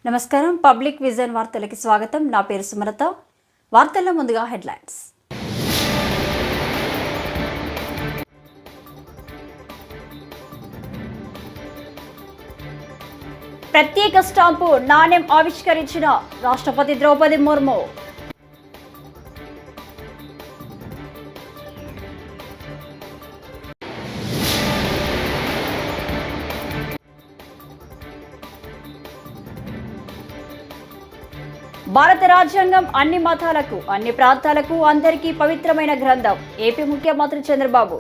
నమస్కారం. Public vision వార్తలకి స్వాగతం. నా పేరు సుమలత. వార్తల్లో ముందుగా హెడ్లైన్స్. ప్రత్యేక స్టాంపు నాణ్యం ఆవిష్కరించిన రాష్ట్రపతి ద్రౌపది ముర్ము. భారత రాజ్యాంగం అన్ని మతాలకు, అన్ని ప్రాంతాలకు, అందరికీ పవిత్రమైన గ్రంథం. ఏపీ ముఖ్యమంత్రి చంద్రబాబు.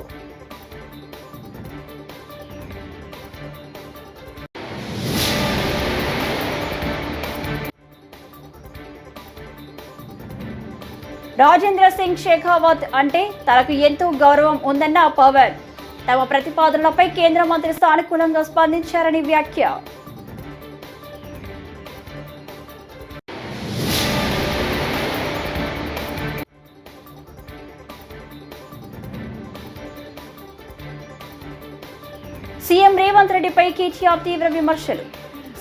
రాజేంద్ర సింగ్ షెకావత్ అంటే తనకు ఎంతో గౌరవం ఉందన్న పవన్. తమ ప్రతిపాదనలపై కేంద్ర మంత్రి సానుకూలంగా స్పందించారని వ్యాఖ్య. సీఎం రేవంత్ రెడ్డిపై కేటీఆర్ తీవ్ర విమర్శలు.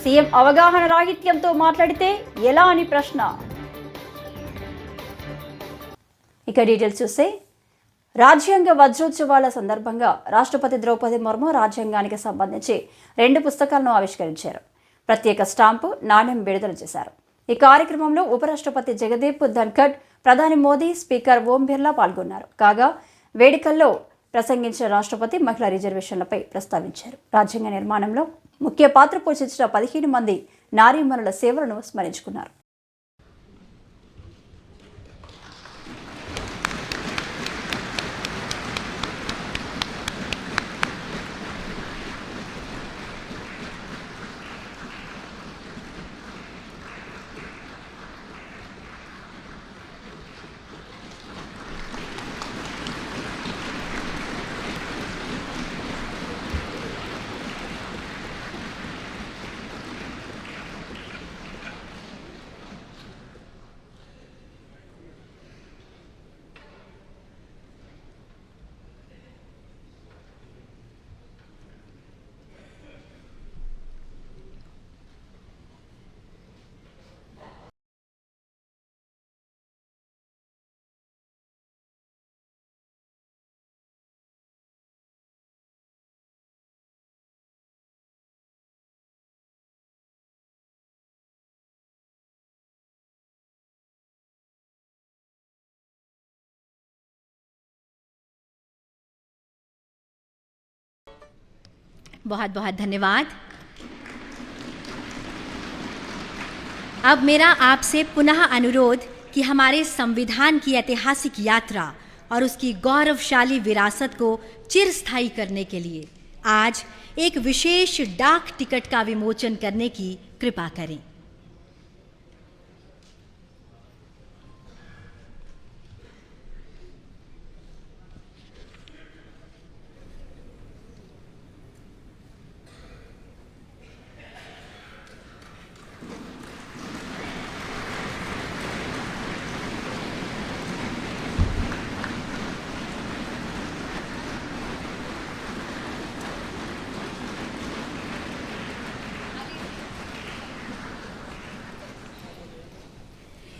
సీఎం అవగాహన రాహిత్యంతో మాట్లాడితే ఎలా అని ప్రశ్న. ఇక డీటెయిల్స్ చూస్తే, రాజ్యాంగ వజ్రోత్సవాల సందర్భంగా రాష్ట్రపతి ద్రౌపది ముర్ము రాజ్యాంగానికి సంబంధించి 2 పుస్తకాలను ఆవిష్కరించారు. ప్రత్యేక స్టాంపు, నాణ్యం విడుదల చేశారు. ఈ కార్యక్రమంలో ఉపరాష్ట్రపతి జగదీప్ ధన్ఖడ్, ప్రధాని మోదీ, స్పీకర్ ఓం బిర్లా పాల్గొన్నారు. కాగా వేడుకల్లో ప్రసంగించిన రాష్ట్రపతి మహిళా రిజర్వేషన్లపై ప్రస్తావించారు. రాజ్యాంగ నిర్మాణంలో ముఖ్య పాత్ర పోషించిన 15 మంది నారీమణుల సేవలను స్మరించుకున్నారు. बहुत बहुत धन्यवाद। अब मेरा आपसे पुनः अनुरोध कि हमारे संविधान की ऐतिहासिक यात्रा और उसकी गौरवशाली विरासत को चिरस्थायी करने के लिए आज एक विशेष डाक टिकट का विमोचन करने की कृपा करें।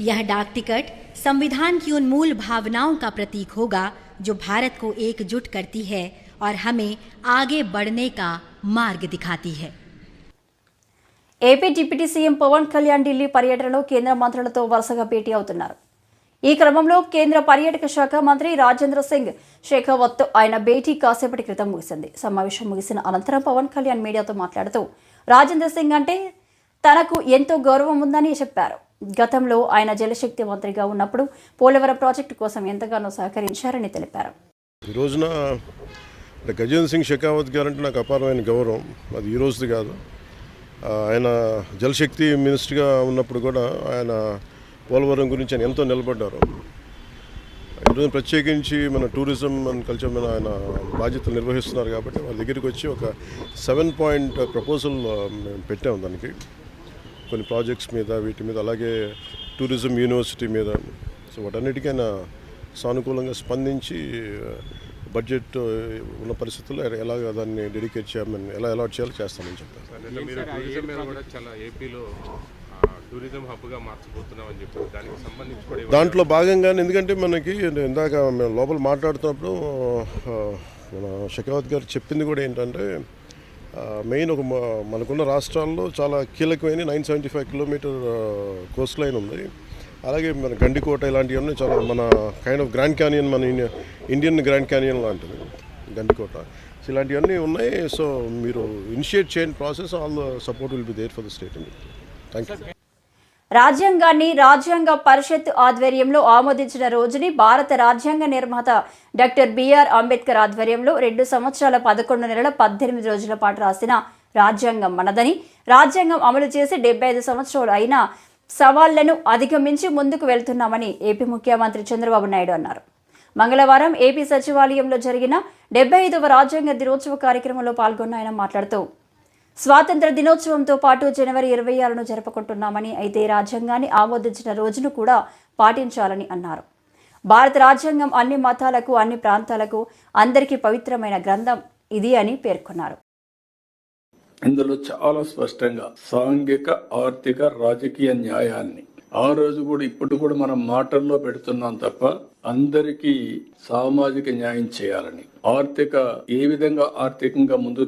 यह डाक टिकट संविधान की उन मूल भावनाओं का प्रतीक होगा जो भारत को एकजुट करती है और हमें आगे बढ़ने का मार्ग दिखाती है। AP deputy CM Pawan Kalyan Delhi పర్యటనలో కేంద్ర మంత్రులతో వరుసగా భేటీ అవుతున్నారు. ఈ క్రమంలో కేంద్ర పర్యాటక శాఖ మంత్రి రాజేంద్ర సింగ్ షెకావత్తో ఆయన భేటీ కాసేపటి క్రితం ముగిసింది. సమావేశం ముగిసిన అనంతరం పవన్ కళ్యాణ్ మీడియాతో మాట్లాడుతూ రాజేంద్ర సింగ్ అంటే తనకు ఎంతో గౌరవం ఉందని చెప్పారు. గతంలో ఆయన జలశక్తి మంత్రిగా ఉన్నప్పుడు పోలవరం ప్రాజెక్టు కోసం ఎంతగానో సహకరించారని తెలిపారు. ఈ రోజున గజేంద్ర సింగ్ షెకావత్ గారంటే నాకు అపారమైన గౌరవం. అది ఈ రోజుది కాదు. ఆయన జలశక్తి మినిస్టర్గా ఉన్నప్పుడు కూడా ఆయన పోలవరం గురించి ఆయన ఎంతో నిలబడ్డారు. ఈరోజు ప్రత్యేకించి మన టూరిజం అండ్ కల్చర్ మీద ఆయన బాధ్యతలు నిర్వహిస్తున్నారు కాబట్టి వాళ్ళ దగ్గరికి వచ్చి ఒక 7 పాయింట్ ప్రపోజల్ మేము పెట్టాము. దానికి కొన్ని ప్రాజెక్ట్స్ మీద, వీటి మీద, అలాగే టూరిజం యూనివర్సిటీ మీద. సో వాటన్నిటికైనా సానుకూలంగా స్పందించి బడ్జెట్ ఉన్న పరిస్థితుల్లో ఎలాగ దాన్ని డెడికేట్ చేయమని, ఎలా అలాట్ చేయాలో చేస్తామని చెప్పారు. టూరిజం మీద కూడా చాలా ఏపీలో టూరిజం హబ్గా మార్చబోతున్నామని చెప్పి దానికి సంబంధించి కూడా దాంట్లో భాగంగానే ఎందుకంటే మనకి ఇందాక మేము లోపల మాట్లాడుతున్నప్పుడు మన షెకావత్ గారు చెప్పింది కూడా ఏంటంటే మెయిన్ మనకున్న రాష్ట్రాల్లో చాలా కీలకమైన 975 కిలోమీటర్ కోస్ట్ లైన్ ఉంది. అలాగే మన గండికోట ఇలాంటివన్నీ చాలా మన కైండ్ ఆఫ్ గ్రాండ్ క్యానియన్, మన ఇండియన్ గ్రాండ్ క్యానియన్ లాంటిది గండికోట. సో ఇలాంటివన్నీ ఉన్నాయి. సో మీరు ఇనిషియేట్ చేయండి process, all the support will be there for the state. Thank you. రాజ్యాంగాన్ని రాజ్యాంగ పరిషత్ ఆధ్వర్యంలో ఆమోదించిన రోజుని భారత రాజ్యాంగ నిర్మాత డాక్టర్ బిఆర్ అంబేద్కర్ ఆధ్వర్యంలో 2 సంవత్సరాల 11 నెలల 18 రోజుల పాటు రాసిన రాజ్యాంగం మనదని, రాజ్యాంగం అమలు చేసి 75 సంవత్సరాలు అయినా సవాళ్లను అధిగమించి ముందుకు వెళ్తున్నామని ఏపీ ముఖ్యమంత్రి చంద్రబాబు నాయుడు అన్నారు. మంగళవారం ఏపీ సచివాలయంలో జరిగిన 75వ రాజ్యాంగ దినోత్సవ కార్యక్రమంలో పాల్గొన్న ఆయన మాట్లాడుతూ, స్వాతంత్ర దినోత్సవంతో పాటు జనవరి 26ను జరుపుకుంటున్నామని, అయితే రాజ్యాంగాన్ని ఆమోదించిన రోజును కూడా పాటించాలని అన్నారు. భారత రాజ్యాంగం అన్ని మతాలకు, అన్ని ప్రాంతాలకు, అందరికీ పవిత్రమైన గ్రంథం ఇది అని పేర్కొన్నారు. ఇందులో చాలా స్పష్టంగా సాంఘిక, ఆర్థిక, రాజకీయ న్యాయాన్ని ఆ రోజు కూడా ఇప్పుడు కూడా మనం మాటల్లో పెడుతున్నాం తప్ప అందరికీ సామాజిక న్యాయం చేయాలని, ఏ విధంగా ఆర్థికంగా ముందుకు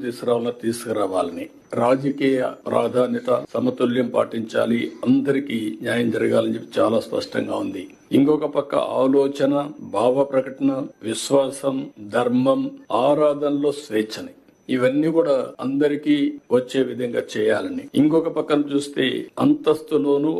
తీసుకురావాలని, రాజకీయ ప్రాధాన్యత సమతుల్యం పాటించాలి, అందరికీ న్యాయం జరగాలని చెప్పి చాలా స్పష్టంగా ఉంది. ఇంకొక పక్క ఆలోచన, భావ ప్రకటన, విశ్వాసం, ధర్మం, ఆరాధనలో స్వేచ్ఛని, ఇవన్నీ కూడా అందరికీ వచ్చే విధంగా చేయాలని. ఇంకొక పక్కన చూస్తే అంతస్తులోను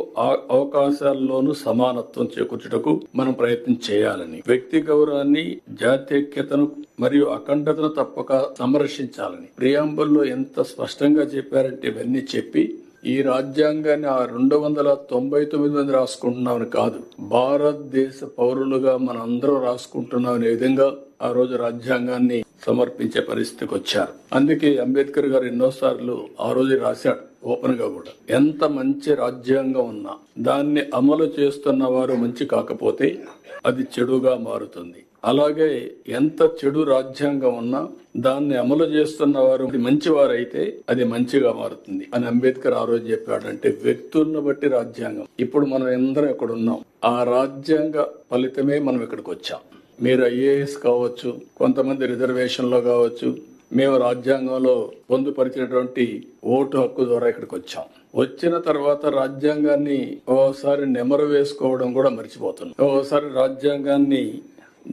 అవకాశాల్లోనూ సమానత్వం చేకూర్చుటకు మనం ప్రయత్నం చేయాలని, వ్యక్తి గౌరవాన్ని, జాతీయతను మరియు అఖండతను తప్పక సంరక్షించాలని ప్రియాంబుల్లో ఎంత స్పష్టంగా చెప్పారంటే ఇవన్నీ చెప్పి ఈ రాజ్యాంగాన్ని 299 మంది రాసుకుంటున్నామని కాదు, భారతదేశ పౌరులుగా మన అందరం రాసుకుంటున్నాం అనే విధంగా ఆ రోజు రాజ్యాంగాన్ని సమర్పించే పరిస్థితికి వచ్చారు. అందుకే అంబేద్కర్ గారు ఎన్నోసార్లు ఆ రోజు రాశాడు ఓపెన్ గా కూడా, ఎంత మంచి రాజ్యాంగం ఉన్నా దాన్ని అమలు చేస్తున్న వారు మంచి కాకపోతే అది చెడుగా మారుతుంది. అలాగే ఎంత చెడు రాజ్యాంగం ఉన్నా దాన్ని అమలు చేస్తున్న వారు మంచివారైతే అది మంచిగా మారుతుంది అని అంబేద్కర్ ఆ రోజు చెప్పాడు. అంటే వ్యక్తులను బట్టి రాజ్యాంగం. ఇప్పుడు మనం అందరం ఇక్కడ ఉన్నాం, ఆ రాజ్యాంగ ఫలితమే మనం ఇక్కడికి వచ్చాం. మీరు ఐఏఎస్ కావచ్చు, కొంతమంది రిజర్వేషన్ లో కావచ్చు, మేము రాజ్యాంగంలో పొందుపరిచినటువంటి ఓటు హక్కు ద్వారా ఇక్కడికి వచ్చాం. వచ్చిన తర్వాత రాజ్యాంగాన్ని ఓసారి నెమరు వేసుకోవడం కూడా మర్చిపోతున్నాం. ఓసారి రాజ్యాంగాన్ని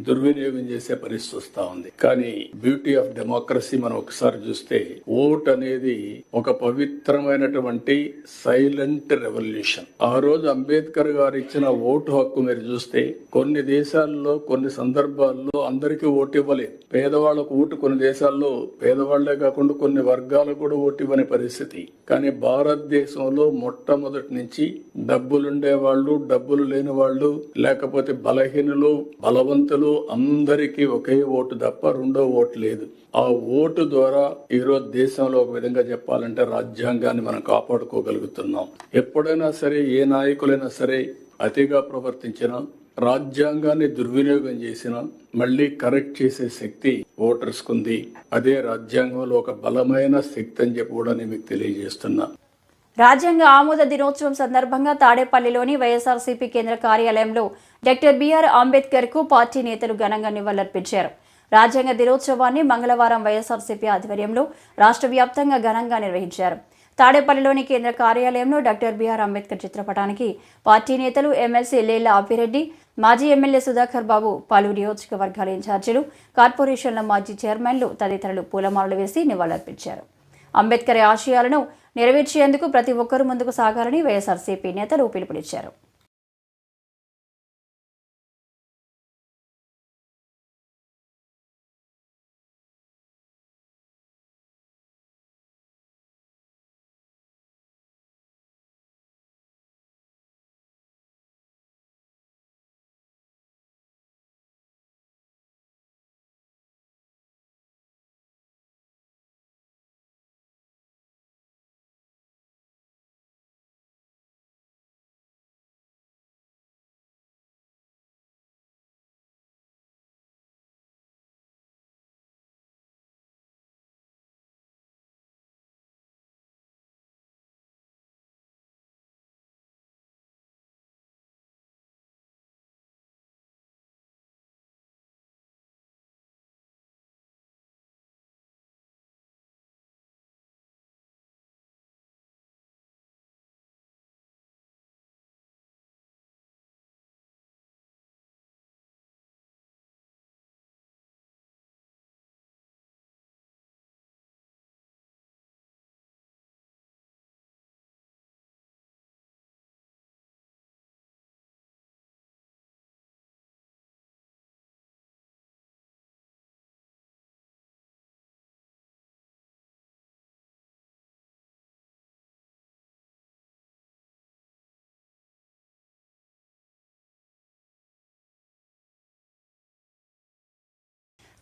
దుర్వినియోగం చేసే పరిస్థితి వస్తా ఉంది. కానీ బ్యూటీ ఆఫ్ డెమోక్రసీ మనం ఒకసారి చూస్తే ఓట్ అనేది ఒక పవిత్రమైనటువంటి సైలెంట్ రెవల్యూషన్. ఆ రోజు అంబేద్కర్ గారు ఇచ్చిన ఓటు హక్కు మీరు చూస్తే కొన్ని దేశాల్లో కొన్ని సందర్భాల్లో అందరికీ ఓటు ఇవ్వలేదు. పేదవాళ్లకు ఓటు కొన్ని దేశాల్లో పేదవాళ్లే కాకుండా కొన్ని వర్గాలకు కూడా ఓటు ఇవ్వని పరిస్థితి. కానీ భారతదేశంలో మొట్టమొదటి నుంచి డబ్బులుండే వాళ్ళు, డబ్బులు లేని వాళ్ళు, లేకపోతే బలహీనులు, బలవంతులు, అందరికీ ఒకే ఓటు తప్ప రెండో ఓటు లేదు. ఆ ఓటు ద్వారా ఈరోజు దేశంలో ఒక విధంగా చెప్పాలంటే రాజ్యాంగాన్ని మనం కాపాడుకోగలుగుతున్నాం. ఎప్పుడైనా సరే ఏ నాయకులైనా సరే అతిగా ప్రవర్తించినా, రాజ్యాంగాన్ని దుర్వినియోగం చేసినా మళ్ళీ కరెక్ట్ చేసే శక్తి ఓటర్స్ కుంది. అదే రాజ్యాంగంలో ఒక బలమైన శక్తి అని చెప్పి కూడా నేను మీకు తెలియజేస్తున్నా. రాజ్యాంగ ఆమోద దినోత్సవం సందర్భంగా తాడేపల్లిలోని వైఎస్ఆర్సీపీ కేంద్ర కార్యాలయంలో డాక్టర్ బిఆర్ అంబేద్కర్ కు పార్టీ నేతలు ఘనంగా నివాళులర్పించారు. రాజ్యాంగ దినోత్సవాన్ని మంగళవారం వైఎస్ఆర్సీపీ ఆధ్వర్యంలో రాష్ట్ర వ్యాప్తంగా ఘనంగా నిర్వహించారు. తాడేపల్లిలోని కేంద్ర కార్యాలయంలో డాక్టర్ బిఆర్ అంబేద్కర్ చిత్రపటానికి పార్టీ నేతలు, ఎమ్మెల్సీ లేళ్ల అప్పిరెడ్డి, మాజీ ఎమ్మెల్యే సుధాకర్ బాబు, పలు నియోజకవర్గాల ఇన్ఛార్జీలు, కార్పొరేషన్ల మాజీ చైర్మన్లు తదితరులు పూలమాలలు వేసి నివాళులర్పించారు. అంబేద్కర్ ఆశయాలను నెరవేర్చేందుకు ప్రతి ఒక్కరూ ముందుకు సాగాలని వైఎస్ఆర్సీపీ నేతలు పిలుపునిచ్చారు.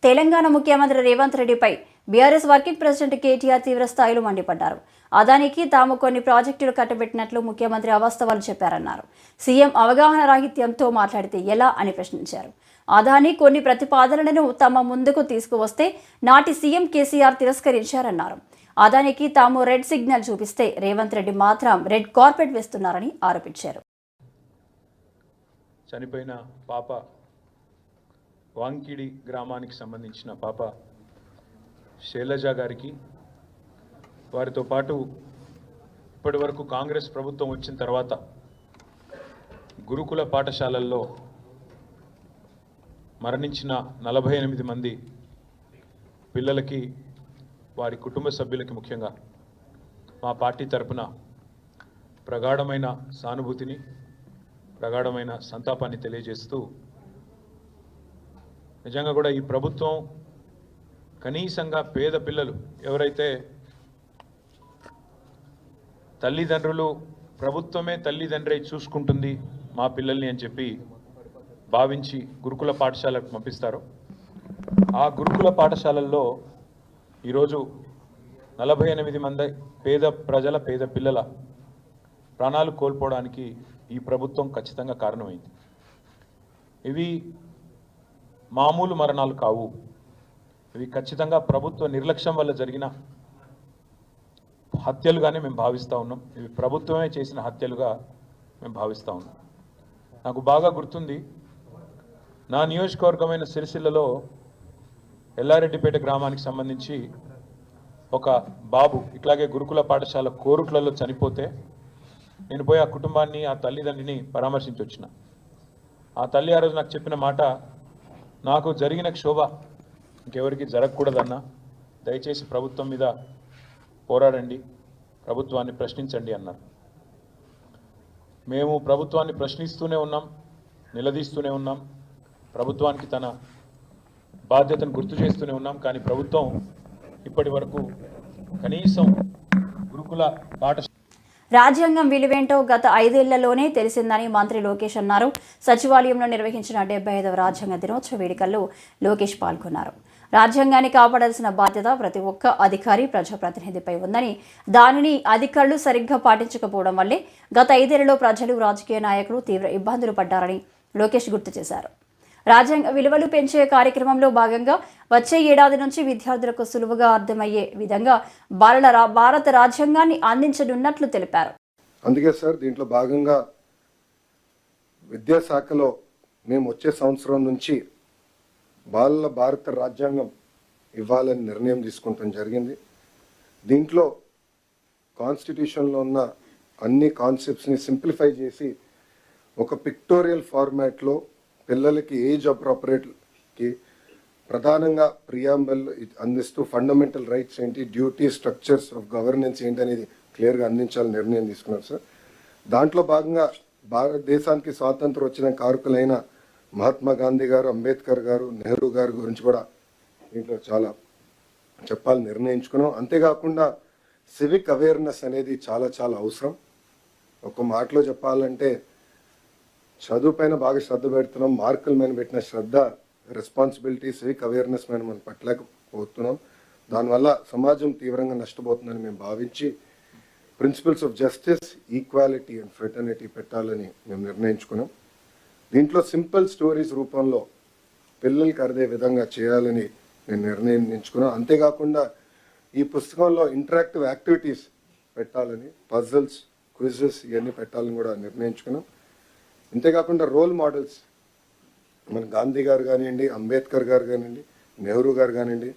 తెలంగాణ ముఖ్యమంత్రి రేవంత్ రెడ్డిపై బీఆర్ఎస్ వర్కింగ్ ప్రెసిడెంట్ కేటీఆర్ తీవ్ర స్థాయిలో మండిపడ్డారు. అదానికి తాము కొన్ని ప్రాజెక్టులు కట్టబెట్టినట్లు ముఖ్యమంత్రి అవాస్తవాలు చెప్పారన్నారు. సీఎం అవగాహన రాహిత్యంతో మాట్లాడితే ఎలా అని ప్రశ్నించారు. అదాని కొన్ని ప్రతిపాదనలను తమ ముందుకు తీసుకువస్తే నాటి సీఎం కేసీఆర్ తిరస్కరించారన్నారు. అదానికి తాము రెడ్ సిగ్నల్ చూపిస్తే రేవంత్ రెడ్డి మాత్రం రెడ్ కార్పెట్ వేస్తున్నారని ఆరోపించారు. చనిపోయిన పాప వాంకిడి గ్రామానికి సంబంధించిన పాప శైలజ గారికి, వారితో పాటు ఇప్పటి వరకు కాంగ్రెస్ ప్రభుత్వం వచ్చిన తర్వాత గురుకుల పాఠశాలల్లో మరణించిన 48 మంది పిల్లలకి, వారి కుటుంబ సభ్యులకి ముఖ్యంగా మా పార్టీ తరపున ప్రగాఢమైన సానుభూతిని, ప్రగాఢమైన సంతాపాన్ని తెలియజేస్తూ, నిజంగా కూడా ఈ ప్రభుత్వం కనీసంగా పేద పిల్లలు ఎవరైతే తల్లిదండ్రులు ప్రభుత్వమే తల్లిదండ్రి చూసుకుంటుంది మా పిల్లల్ని అని చెప్పి భావించి గురుకుల పాఠశాలకు పంపిస్తారు, ఆ గురుకుల పాఠశాలల్లో ఈరోజు 48 మంది పేద పిల్లల ప్రాణాలు కోల్పోవడానికి ఈ ప్రభుత్వం ఖచ్చితంగా కారణమైంది. ఇవి మామూలు మరణాలు కావు, ఇవి ఖచ్చితంగా ప్రభుత్వ నిర్లక్ష్యం వల్ల జరిగిన హత్యలుగానే మేము భావిస్తూ ఉన్నాం. ఇవి ప్రభుత్వమే చేసిన హత్యలుగా మేము భావిస్తూ ఉన్నాం. నాకు బాగా గుర్తుంది, నా నియోజకవర్గమైన సిరిసిల్లలో ఎల్లారెడ్డిపేట గ్రామానికి సంబంధించి ఒక బాబు ఇట్లాగే గురుకుల పాఠశాల కోరుట్లలో చనిపోతే నేను పోయి ఆ కుటుంబాన్ని, ఆ తల్లిదండ్రిని పరామర్శించి వచ్చిన. ఆ తల్లి ఆ రోజు నాకు చెప్పిన మాట, నాకు జరిగిన క్షోభ ఇంకెవరికి జరగకూడదన్నా, దయచేసి ప్రభుత్వం మీద పోరాడండి, ప్రభుత్వాన్ని ప్రశ్నించండి అన్నారు. మేము ప్రభుత్వాన్ని ప్రశ్నిస్తూనే ఉన్నాం, నిలదీస్తూనే ఉన్నాం, ప్రభుత్వానికి తన బాధ్యతను గుర్తు చేస్తూనే ఉన్నాం. కానీ ప్రభుత్వం ఇప్పటి వరకు కనీసం గురుకుల పాఠశాల రాజ్యాంగం విలువేంటో గత 5 ఏళ్లలోనే తెలిసిందని మంత్రి లోకేష్ అన్నారు. సచివాలయంలో నిర్వహించిన 75వ రాజ్యాంగ దినోత్సవ వేడుకల్లో లోకేష్ పాల్గొన్నారు. రాజ్యాంగాన్ని కాపాడాల్సిన బాధ్యత ప్రతి ఒక్క అధికారి, ప్రజాప్రతినిధిపై ఉందని, దానిని అధికారులు సరిగ్గా పాటించకపోవడం వల్లే గత 5 ఏళ్లలో ప్రజలు, రాజకీయ నాయకులు తీవ్ర ఇబ్బందులు పడ్డారని లోకేష్ గుర్తు చేశారు. రాజ్యాంగ విలువలు పెంచే కార్యక్రమంలో భాగంగా వచ్చే ఏడాది నుంచి విద్యార్థులకు సులువుగా అర్థమయ్యే విధంగా భారత రాజ్యాంగాన్ని అందించనున్నట్లు తెలిపారు. అందుకే సార్ దీంట్లో భాగంగా విద్యాశాఖలో మేము వచ్చే సంవత్సరం నుంచి బాలల భారత రాజ్యాంగం ఇవ్వాలని నిర్ణయం తీసుకుంటాం జరిగింది. దీంట్లో కాన్స్టిట్యూషన్లో ఉన్న అన్ని కాన్సెప్ట్స్ని సింప్లిఫై చేసి ఒక పిక్టోరియల్ ఫార్మాట్లో పిల్లలకి ఏజ్ అప్రోప్రియేట్కి ప్రధానంగా ప్రియాంబల్ అందిస్తూ ఫండమెంటల్ రైట్స్ ఏంటి, డ్యూటీ, స్ట్రక్చర్స్ ఆఫ్ గవర్నెన్స్ ఏంటి అనేది క్లియర్గా అందించాలని నిర్ణయం తీసుకున్నారు సార్. దాంట్లో భాగంగా భారతదేశానికి స్వాతంత్రం వచ్చిన కారకులైన మహాత్మా గాంధీ గారు, అంబేద్కర్ గారు, నెహ్రూ గారి గురించి కూడా దీంట్లో చాలా చెప్పాలని నిర్ణయించుకున్నాం. అంతేకాకుండా సివిక్ అవేర్నెస్ అనేది చాలా చాలా అవసరం. ఒక మాటలో చెప్పాలంటే చదువు పైన బాగా శ్రద్ధ పెడుతున్నాం, మార్కుల మీద పెట్టిన శ్రద్ధ, రెస్పాన్సిబిలిటీ, సివిక్ అవేర్నెస్ మీద మనం పట్టలేకపోతున్నాం. దానివల్ల సమాజం తీవ్రంగా నష్టపోతుందని మేము భావించి principles of justice, equality and fraternity పెట్టాలని మేము నిర్ణయించుకున్నాం. దీంట్లో సింపుల్ స్టోరీస్ రూపంలో పిల్లలకి అర్థే విధంగా చేయాలని నేను నిర్ణయించుకున్నాం. అంతేకాకుండా ఈ పుస్తకంలో ఇంటరాక్టివ్ యాక్టివిటీస్ పెట్టాలని, పజిల్స్, క్విజెస్ ఇవన్నీ పెట్టాలని కూడా నిర్ణయించుకున్నాం. అంతేకాకుండా రోల్ మోడల్స్ మన గాంధీ గారు కానివ్వండి, అంబేద్కర్ గారు కానివ్వండి, నెహ్రూ గారు కానివ్వండి,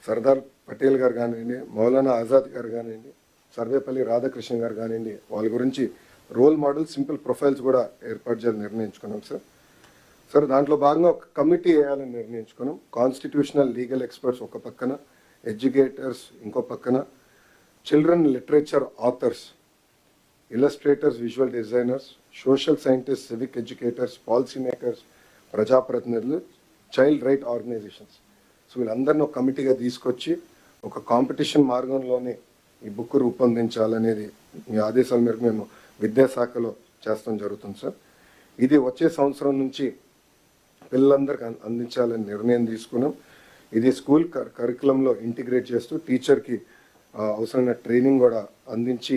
సర్దార్ పటేల్ గారు కానివ్వండి, మౌలానా ఆజాద్ గారు కానివ్వండి, సర్వేపల్లి రాధాకృష్ణ గారు కానివ్వండి, వాళ్ళ గురించి రోల్ మోడల్ సింపుల్ ప్రొఫైల్స్ కూడా ఏర్పాటు చేయాలని నిర్ణయించుకున్నాం సార్. దాంట్లో భాగంగా ఒక కమిటీ వేయాలని నిర్ణయించుకున్నాం. కాన్స్టిట్యూషనల్ లీగల్ ఎక్స్పర్ట్స్ ఒక పక్కన, ఎడ్యుకేటర్స్ ఇంకో పక్కన, children literature authors, illustrators, visual designers, social scientist, civic educators, policy makers, ప్రజాప్రతినిధులు, చైల్డ్ రైట్ ఆర్గనైజేషన్స్. సో వీళ్ళందరినీ ఒక కమిటీగా తీసుకొచ్చి ఒక కాంపిటీషన్ మార్గంలోనే ఈ బుక్ రూపొందించాలనేది మీ ఆదేశాల మేరకు మేము విద్యాశాఖలో చేస్తాం జరుగుతుంది సార్. ఇది వచ్చే సంవత్సరం నుంచి పిల్లలందరికీ అందించాలని నిర్ణయం తీసుకున్నాం. ఇది స్కూల్ కరికులంలో ఇంటిగ్రేట్ చేస్తూ టీచర్కి అవసరమైన ట్రైనింగ్ కూడా అందించి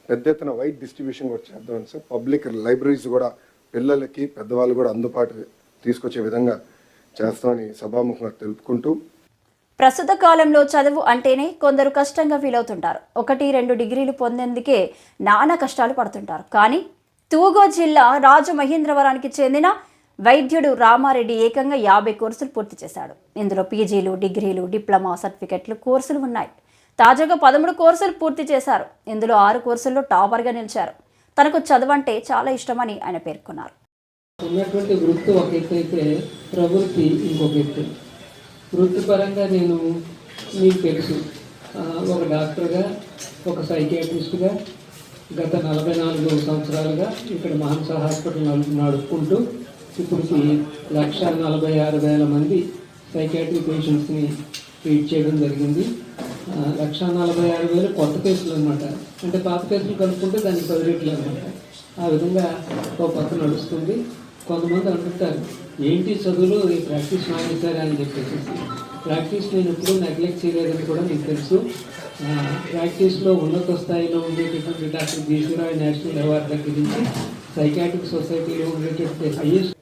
పెద్ద ఎత్తున వైడ్ డిస్ట్రిబ్యూషన్ కూడా చేద్దామని సార్. పబ్లిక్ లైబ్రరీస్ కూడా పిల్లలకి పెద్దవాళ్ళు కూడా అందుబాటు తీసుకొచ్చే విధంగా చేస్తామని సభాముఖంగా తెలుపుకుంటూ, ప్రస్తుత కాలంలో చదువు అంటేనే కొందరు కష్టంగా ఫీల్ అవుతుంటారు. 1-2 డిగ్రీలు పొందేందుకే నానా కష్టాలు పడుతుంటారు. కానీ తూగో జిల్లా రాజమహేంద్రవరానికి చెందిన వైద్యుడు రామారెడ్డి ఏకంగా 50 కోర్సులు పూర్తి చేశాడు. ఇందులో పీజీలు, డిగ్రీలు, డిప్లొమా, సర్టిఫికెట్లు కోర్సులు ఉన్నాయి. తాజాగా 13 కోర్సులు పూర్తి చేశారు. ఇందులో 6 కోర్సుల్లో టాపర్గా నిలిచారు. తనకు చదువంటే చాలా ఇష్టమని ఆయన పేర్కొన్నారు. ఉన్నటువంటి వృత్తి ఒక ఎత్తు అయితే ప్రవృత్తి ఇంకొక ఎత్తు. వృత్తిపరంగా నేను మీకు తెలుసు, ఒక డాక్టర్గా, ఒక సైకియాట్రిస్ట్గా గత 44 సంవత్సరాలుగా ఇక్కడ మానస హాస్పిటల్ నడుపుకుంటూ ఇప్పటికి 1,46,000 మంది సైకియాట్రీ పేషెంట్స్ని ట్రీట్ చేయడం జరిగింది. 1,46,000 కొత్త కేసులు అనమాట. అంటే పాత కేసులు కలుపుకుంటే దానికి 10 రెట్లు అనమాట. ఆ విధంగా ఒక పక్క నడుస్తుంది. కొంతమంది అంటుంటారు, ఏంటి చదువులు ఈ ప్రాక్టీస్ మానేశారు అని చెప్పేసి. ప్రాక్టీస్ నేను ఎప్పుడూ నెగ్లెక్ట్ చేయలేదని కూడా మీకు తెలుసు. ప్రాక్టీస్లో ఉన్నత స్థాయిలో ఉండేటటువంటి డాక్టర్ బీసీరాయ్ నేషనల్ అవార్డు దగ్గర నుంచి సైకాట్రిక్ సొసైటీలో ఉండేటటువంటి హైయెస్ట్.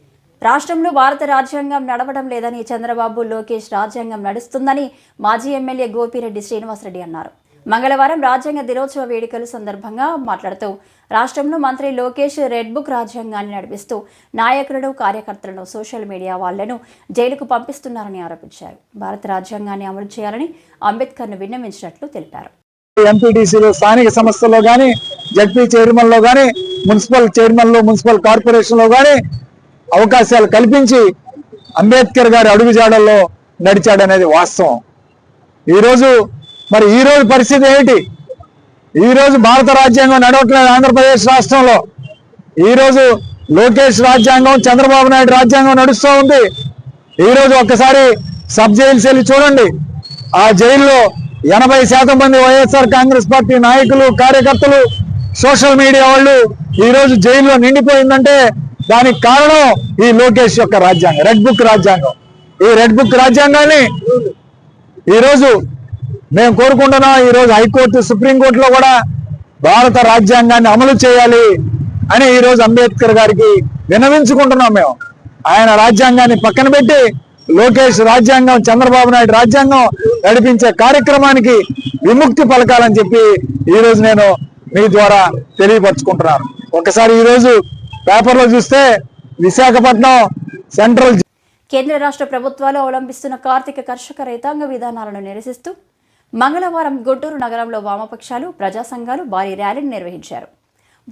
రాష్ట్రంలో భారత రాజ్యాంగం నడవడం లేదని, చంద్రబాబు, లోకేష్ రాజ్యాంగం నడుస్తుందని మాజీ ఎమ్మెల్యే గోపిరెడ్డి శ్రీనివాసరెడ్డి అన్నారు. మంగళవారం రాజ్యాంగ దినోత్సవ వేడుకల సందర్భంగా మాట్లాడుతూ రాష్ట్రంలో మంత్రి లోకేష్ రెడ్ బుక్ రాజ్యాంగాన్ని నడిపిస్తూ నాయకులను, కార్యకర్తలను, సోషల్ మీడియా వాళ్లను జైలుకు పంపిస్తున్నారని ఆరోపించారు. భారత రాజ్యాంగాన్ని అమలు చేయాలని అంబేద్కర్ను విన్నవించినట్లు తెలిపారు. ఎంపీటీసీలో, స్థానిక సంస్థల్లో కానీ, జడ్పీ చైర్మన్లో కానీ, మున్సిపల్ చైర్మన్లో, మున్సిపల్ కార్పొరేషన్లో కానీ అవకాశాలు కల్పించి అంబేద్కర్ గారి అడుగుజాడల్లో నడిచాడనేది వాస్తవం. ఈరోజు పరిస్థితి ఏమిటి? ఈరోజు భారత రాజ్యాంగం నడవట్లేదు ఆంధ్రప్రదేశ్ రాష్ట్రంలో. ఈరోజు లోకేష్ రాజ్యాంగం, చంద్రబాబు నాయుడు రాజ్యాంగం నడుస్తూ ఉంది. ఈరోజు ఒక్కసారి సబ్ జైల్స్ వెళ్ళి చూడండి. ఆ జైల్లో 80% మంది వైఎస్ఆర్ కాంగ్రెస్ పార్టీ నాయకులు, కార్యకర్తలు, సోషల్ మీడియా వాళ్ళు ఈరోజు జైల్లో నిండిపోయిందంటే దానికి కారణం ఈ లోకేష్ యొక్క రాజ్యాంగం, రెడ్ బుక్ రాజ్యాంగం. ఈ రెడ్ బుక్ రాజ్యాంగాన్ని ఈరోజు మేము కోరుకుంటున్నాం. ఈరోజు హైకోర్టు, సుప్రీంకోర్టులో కూడా భారత రాజ్యాంగాన్ని అమలు చేయాలి అని ఈరోజు అంబేద్కర్ గారికి విన్నవించుకుంటున్నాం. మేము ఆయన రాజ్యాంగాన్ని పక్కన పెట్టి లోకేష్ రాజ్యాంగం, చంద్రబాబు నాయుడు రాజ్యాంగం నడిపించే కార్యక్రమానికి విముక్తి పలకాలని చెప్పి ఈరోజు నేను మీ ద్వారా తెలియపరచుకుంటున్నాను. ఒకసారి ఈరోజు పేపర్లో చూస్తే విశాఖపట్నం సెంట్రల్ కేంద్ర రాష్ట్ర ప్రభుత్వాలు అవలంబిస్తున్న కార్తీక కర్షక రైతాంగ విధానాలను నిరసిస్తూ మంగళవారం గుంటూరు నగరంలో వామపక్షాలు, ప్రజా సంఘాలు భారీ ర్యాలీని నిర్వహించారు.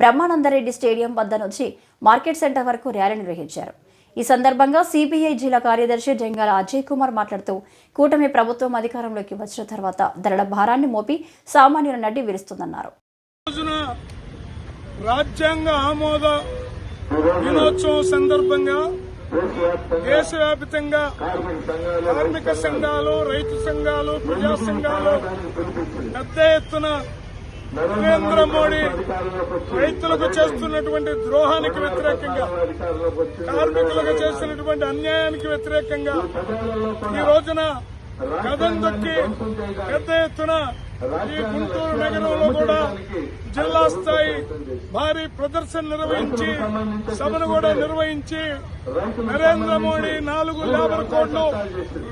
బ్రహ్మానందరెడ్డి స్టేడియం వద్ద నుంచి మార్కెట్ సెంటర్ వరకు ర్యాలీ నిర్వహించారు. ఈ సందర్భంగా సిపిఐ జిల్లా కార్యదర్శి జంగాల అజయ్ కుమార్ మాట్లాడుతూ కూటమి ప్రభుత్వం అధికారంలోకి వచ్చిన తర్వాత ధరల భారాన్ని మోపి సామాన్యుల నడ్డి విరుస్తుందన్నారు. రాజ్యాంగ ఆమోద దినోత్సవం సందర్భంగా దేశవ్యాప్తంగా కార్మిక సంఘాలు, రైతు సంఘాలు, ప్రజా సంఘాలు పెద్ద ఎత్తున నరేంద్ర మోడీ రైతులకు చేస్తున్నటువంటి ద్రోహానికి వ్యతిరేకంగా, కార్మికులకు చేస్తున్నటువంటి అన్యాయానికి వ్యతిరేకంగా ఈ రోజున కథం తొక్కి పెద్ద ఎత్తున ఈ గుంటూరు నగరంలో కూడా జిల్లా స్థాయి భారీ ప్రదర్శన నిర్వహించి, సభను కూడా నిర్వహించి నరేంద్ర మోడీ 4 లేబర్ కోడ్లు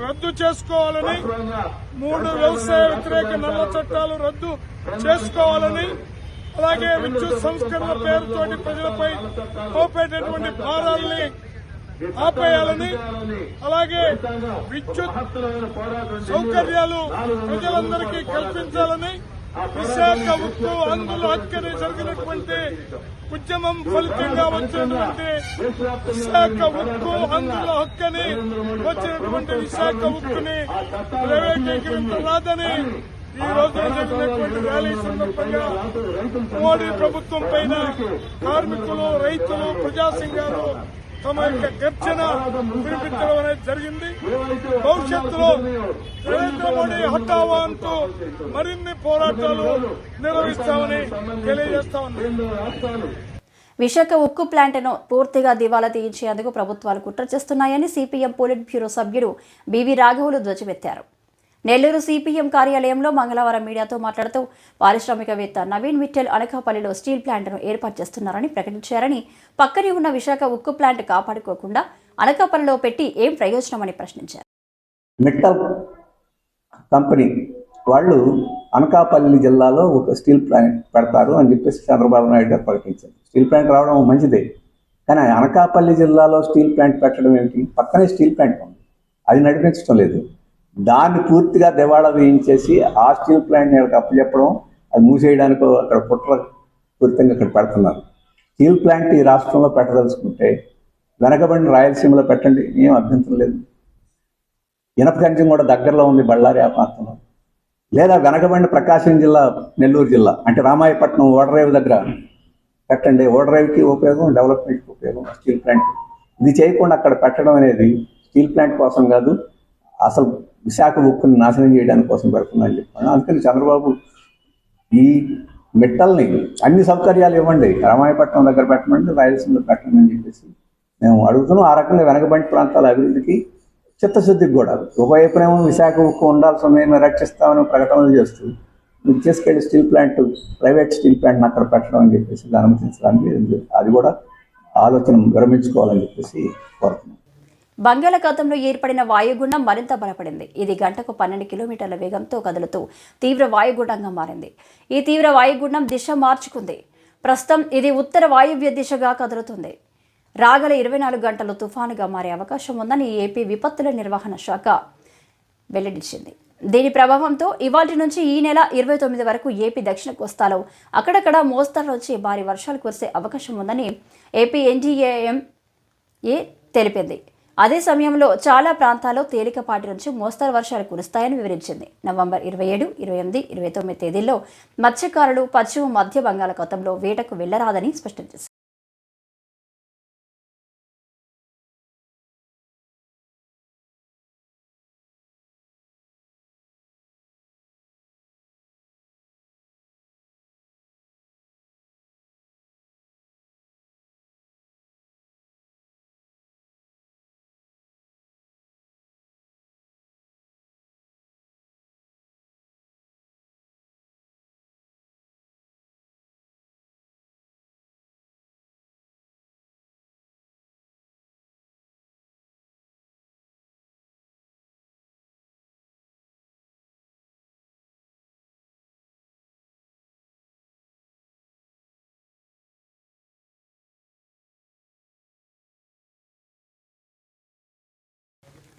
రద్దు చేసుకోవాలని, 3 వ్యవసాయ వ్యతిరేక నల్ల చట్టాలు రద్దు చేసుకోవాలని, అలాగే విద్యుత్ సంస్కరణ పేరుతోటి ప్రజలపై మోపేటటువంటి భారాల్ని ఆపేయాలని, అలాగే విద్యుత్ సౌకర్యాలు ప్రజలందరికీ కల్పించాలని, విశాఖ ఉక్కు ఆందోళన హక్కుని జరిగినటువంటి ఉద్యమం ఫలితంగా వచ్చినటువంటి విశాఖ ఉక్కు ఆందోళన హక్కుని వచ్చినటువంటి విశాఖ ఉక్కుని ప్రైవేటీకరించరాదని ఈ రోజు జరిగినటువంటి ర్యాలీ సందర్భంగా మోడీ ప్రభుత్వం పైన కార్మికులు, రైతులు, ప్రజా సంఘాలు తమ యొక్క గర్జన వినిపించడం అనేది జరిగింది. భవిష్యత్తులో నరేంద్ర మోడీ హఠావా అంటూ మరిన్ని పోరాటాలు నిర్వహిస్తామని తెలియజేస్తా ఉంది. విశాఖ ఉక్కు ప్లాంట్ను పూర్తిగా దివాలా తీయించేందుకు ప్రభుత్వాలు కుట్ర చేస్తున్నాయని సిపిఎం పోలిట్ బ్యూరో సభ్యుడు బివి రాఘవులు ధ్వజమెత్తారు. నెల్లూరు సిపిఎం కార్యాలయంలో మంగళవారం మీడియాతో మాట్లాడుతూ పారిశ్రామికవేత్త నవీన్ మిట్టల్ అనకాపల్లిలో స్టీల్ ప్లాంట్ను ఏర్పాటు చేస్తున్నారని ప్రకటించారని, పక్కనే ఉన్న విశాఖ ఉక్కు ప్లాంట్ కాపాడుకోకుండా అనకాపల్లిలో పెట్టి ఏం ప్రయోజనమని ప్రశ్నించారు. మిట్టల్ కంపెనీ వాళ్ళు అనకాపల్లి జిల్లాలో ఒక స్టీల్ ప్లాంట్ పెడతారు అని చెప్పేసి చంద్రబాబు నాయుడు గారు ప్రకటించారు. స్టీల్ ప్లాంట్ రావడం మంచిదే, కానీ అనకాపల్లి జిల్లాలో స్టీల్ ప్లాంట్ పెట్టడం ఏమిటి? పక్కనే స్టీల్ ప్లాంట్ ఉంది, అది నడిపించడం లేదు. దాన్ని పూర్తిగా దివాళా వేయించేసి ఆ స్టీల్ ప్లాంట్ని అప్పచెప్పడం, అది మూసేయడానికి అక్కడ కుట్ర పూర్తిగా అక్కడ పెడుతున్నారు. స్టీల్ ప్లాంట్ ఈ రాష్ట్రంలో పెట్టదలుచుకుంటే వెనకబడిన రాయలసీమలో పెట్టండి, ఏం అభ్యంతరం లేదు. ఇనప ఖనిజం కూడా దగ్గరలో ఉంది బళ్ళారి ఆ ప్రాంతంలో. లేదా వెనకబడిన ప్రకాశం జిల్లా, నెల్లూరు జిల్లా అంటే రామాయపట్నం ఓడరేవు దగ్గర పెట్టండి. ఓడరేవుకి ఉపయోగం, డెవలప్మెంట్కి ఉపయోగం స్టీల్ ప్లాంట్. ఇది చేయకుండా అక్కడ పెట్టడం అనేది స్టీల్ ప్లాంట్ కోసం కాదు, అసలు విశాఖ ఉక్కుని నాశనం చేయడానికి కోసం పెడుతుందని చెప్పాను. అందుకని చంద్రబాబు ఈ మిట్టల్ని అన్ని సౌకర్యాలు ఇవ్వండి, రామాయపట్నం దగ్గర పెట్టమండి, రాయలసీమలో పెట్టండి అని చెప్పేసి మేము అడుగుతున్నాం. ఆ రకంగా వెనకబడి ప్రాంతాల అభివృద్ధికి, చిత్తశుద్ధికి కూడా ఒకవైపునేమో విశాఖ ఉక్కు ఉండాల్సిన మేము రక్షిస్తామని ప్రకటనలు చేస్తూ మీరు తీసుకెళ్ళి స్టీల్ ప్లాంట్, ప్రైవేట్ స్టీల్ ప్లాంట్ని అక్కడ పెట్టడం అని చెప్పేసి అనుమతించడానికి అది కూడా ఆలోచన విరమించుకోవాలని చెప్పేసి కోరుతున్నాం. బంగాళాఖాతంలో ఏర్పడిన వాయుగుండం మరింత బలపడింది. ఇది గంటకు 12 కిలోమీటర్ల వేగంతో కదులుతూ తీవ్ర వాయుగుండంగా మారింది. ఈ తీవ్ర వాయుగుండం దిశ మార్చుకుంది. ప్రస్తుతం ఇది ఉత్తర వాయువ్య దిశగా కదులుతుంది. రాగల 24 గంటలు తుఫానుగా మారే అవకాశం ఉందని ఏపీ విపత్తుల నిర్వహణ శాఖ వెల్లడించింది. దీని ప్రభావంతో ఇవాళ నుంచి ఈ నెల 29 వరకు ఏపీ దక్షిణ కోస్తాలో అక్కడక్కడ మోస్తరు నుంచి భారీ వర్షాలు కురిసే అవకాశం ఉందని ఏపీ ఎన్డీఏఎంఏ తెలిపింది. అదే సమయంలో చాలా ప్రాంతాల్లో తేలికపాటి నుంచి మోస్తరు వర్షాలు కురుస్తాయని వివరించింది. నవంబర్ 27, 28, 29 తేదీల్లో మత్స్యకారులు పశ్చిమ మధ్య బంగాళాఖాతంలో వేటకు వెళ్లరాదని స్పష్టం చేశారు.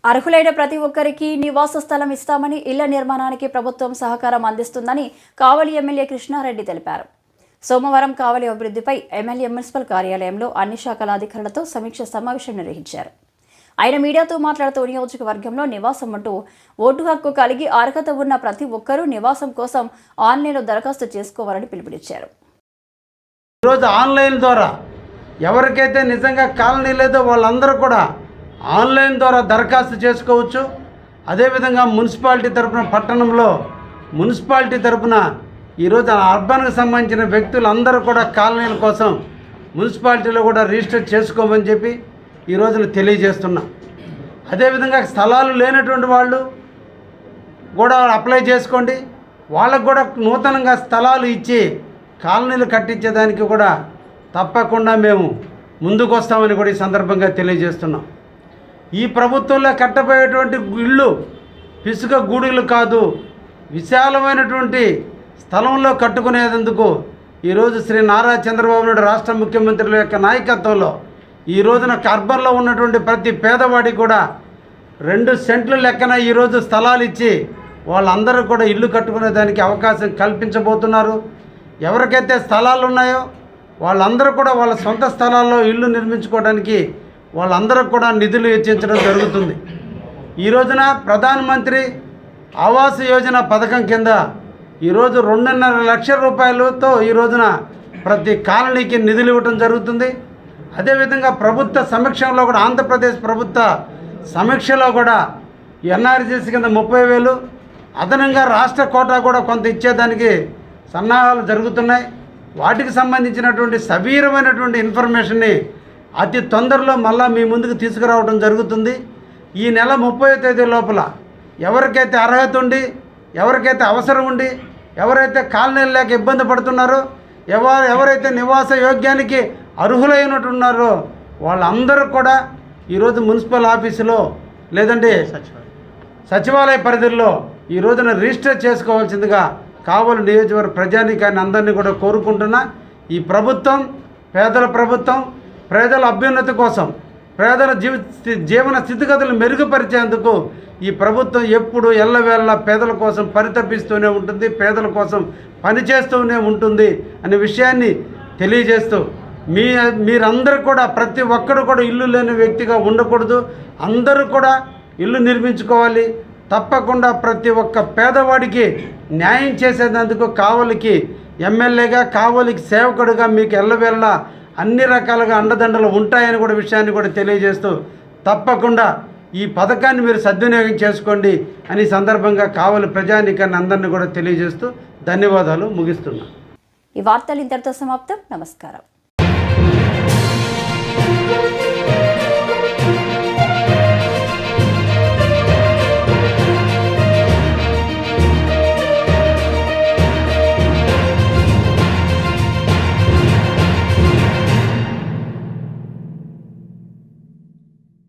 అర్హులైన ప్రతి ఒక్కరికి నివాస స్థలం ఇస్తామని, ఇళ్ల నిర్మాణానికి ప్రభుత్వం సహకారం అందిస్తుందని కావలి ఎమ్మెల్యే కృష్ణారెడ్డి తెలిపారు. సోమవారం కావలి అభివృద్ధిపై ఎమ్మెల్యే మున్సిపల్ కార్యాలయంలో అన్ని శాఖల అధికారులతో సమీక్ష సమావేశం నిర్వహించారు. ఆయన మీడియాతో మాట్లాడుతూ నియోజకవర్గంలో నివాసం అంటూ ఓటు హక్కు కలిగి అర్హత ఉన్న ప్రతి ఒక్కరూ నివాసం కోసం ఆన్లైన్లో దరఖాస్తు చేసుకోవాలని పిలుపునిచ్చారు. ఈరోజు ఆన్లైన్ ద్వారా ఎవరికైతే నిజంగా కాలనీ లేదో వాళ్ళందరూ కూడా ఆన్లైన్ ద్వారా దరఖాస్తు చేసుకోవచ్చు. అదేవిధంగా మున్సిపాలిటీ తరఫున, పట్టణంలో మున్సిపాలిటీ తరఫున ఈరోజు అర్బన్కి సంబంధించిన వ్యక్తులందరూ కూడా కాలనీల కోసం మున్సిపాలిటీలో కూడా రిజిస్టర్ చేసుకోమని చెప్పి ఈ రోజున తెలియజేస్తున్నాం. అదేవిధంగా స్థలాలు లేనటువంటి వాళ్ళు కూడా అప్లై చేసుకోండి. వాళ్ళకు కూడా నూతనంగా స్థలాలు ఇచ్చి కాలనీలు కట్టించేదానికి కూడా తప్పకుండా మేము ముందుకు వస్తామని కూడా ఈ సందర్భంగా తెలియజేస్తున్నాం. ఈ ప్రభుత్వంలో కట్టబోయేటువంటి ఇళ్ళు పిసుక గూడులు కాదు, విశాలమైనటువంటి స్థలంలో కట్టుకునేందుకు ఈరోజు శ్రీ నారా చంద్రబాబు నాయుడు రాష్ట్ర ముఖ్యమంత్రుల యొక్క నాయకత్వంలో ఈ రోజున అర్బన్లో ఉన్నటువంటి ప్రతి పేదవాడికి కూడా 2 సెంట్ల లెక్కన ఈరోజు స్థలాలు ఇచ్చి వాళ్ళందరూ కూడా ఇల్లు కట్టుకునేదానికి అవకాశం కల్పించబోతున్నారు. ఎవరికైతే స్థలాలు ఉన్నాయో వాళ్ళందరూ కూడా వాళ్ళ సొంత స్థలాల్లో ఇల్లు నిర్మించుకోవడానికి వాళ్ళందరూ కూడా నిధులు వెచ్చించడం జరుగుతుంది. ఈ రోజున ప్రధానమంత్రి ఆవాస్ యోజన పథకం కింద ఈరోజు 2.5 లక్షల రూపాయలతో ఈ రోజున ప్రతి కాలనీకి నిధులు ఇవ్వడం జరుగుతుంది. అదేవిధంగా ప్రభుత్వ సమీక్షలో కూడా, ఆంధ్రప్రదేశ్ ప్రభుత్వ సమీక్షలో కూడా ఎన్ఆర్జీసీ కింద 30,000, అదనంగా రాష్ట్ర కోటా కూడా కొంత ఇచ్చేదానికి సన్నాహాలు జరుగుతున్నాయి. వాటికి సంబంధించినటువంటి సవీరమైనటువంటి ఇన్ఫర్మేషన్ని అతి తొందరలో మళ్ళా మీ ముందుకు తీసుకురావడం జరుగుతుంది. ఈ నెల 30వ తేదీ లోపల ఎవరికైతే అర్హత ఉండి, ఎవరికైతే అవసరం ఉండి, ఎవరైతే కాలనీలు లేక ఇబ్బంది పడుతున్నారో, ఎవరైతే నివాస యోగ్యానికి అర్హులైనట్టున్నారో వాళ్ళందరూ కూడా ఈరోజు మున్సిపల్ ఆఫీసులో లేదంటే సచివాలయ పరిధిలో ఈ రోజున రిజిస్టర్ చేసుకోవాల్సిందిగా కావలి నియోజకవర్గ ప్రజానీకాన్ని అందరినీ కూడా కోరుకుంటున్నా. ఈ ప్రభుత్వం పేదల ప్రభుత్వం, పేదల అభ్యున్నతి కోసం, పేదల జీవన స్థితిగతులు మెరుగుపరిచేందుకు ఈ ప్రభుత్వం ఎప్పుడు ఎల్లవేళ పేదల కోసం పరితపిస్తూనే ఉంటుంది, పేదల కోసం పనిచేస్తూనే ఉంటుంది అనే విషయాన్ని తెలియజేస్తూ మీరందరూ కూడా ప్రతి ఒక్కరు కూడా ఇల్లు లేని వ్యక్తిగా ఉండకూడదు. అందరూ కూడా ఇల్లు నిర్మించుకోవాలి. తప్పకుండా ప్రతి ఒక్క పేదవాడికి న్యాయం చేసేందుకు కావలికి ఎమ్మెల్యేగా, కావలికి సేవకుడిగా మీకు ఎల్లవేళ అన్ని రకాలుగా అండదండలు ఉంటాయని కూడా విషయాన్ని కూడా తెలియజేస్తూ తప్పకుండా ఈ పథకాన్ని మీరు సద్వినియోగం చేసుకోండి అని సందర్భంగా కావలి ప్రజానీకాన్ని అందరినీ కూడా తెలియజేస్తూ ధన్యవాదాలు ముగిస్తున్నాను. ఈ వార్తలు ఇంతటితో సమాప్తం. నమస్కారం.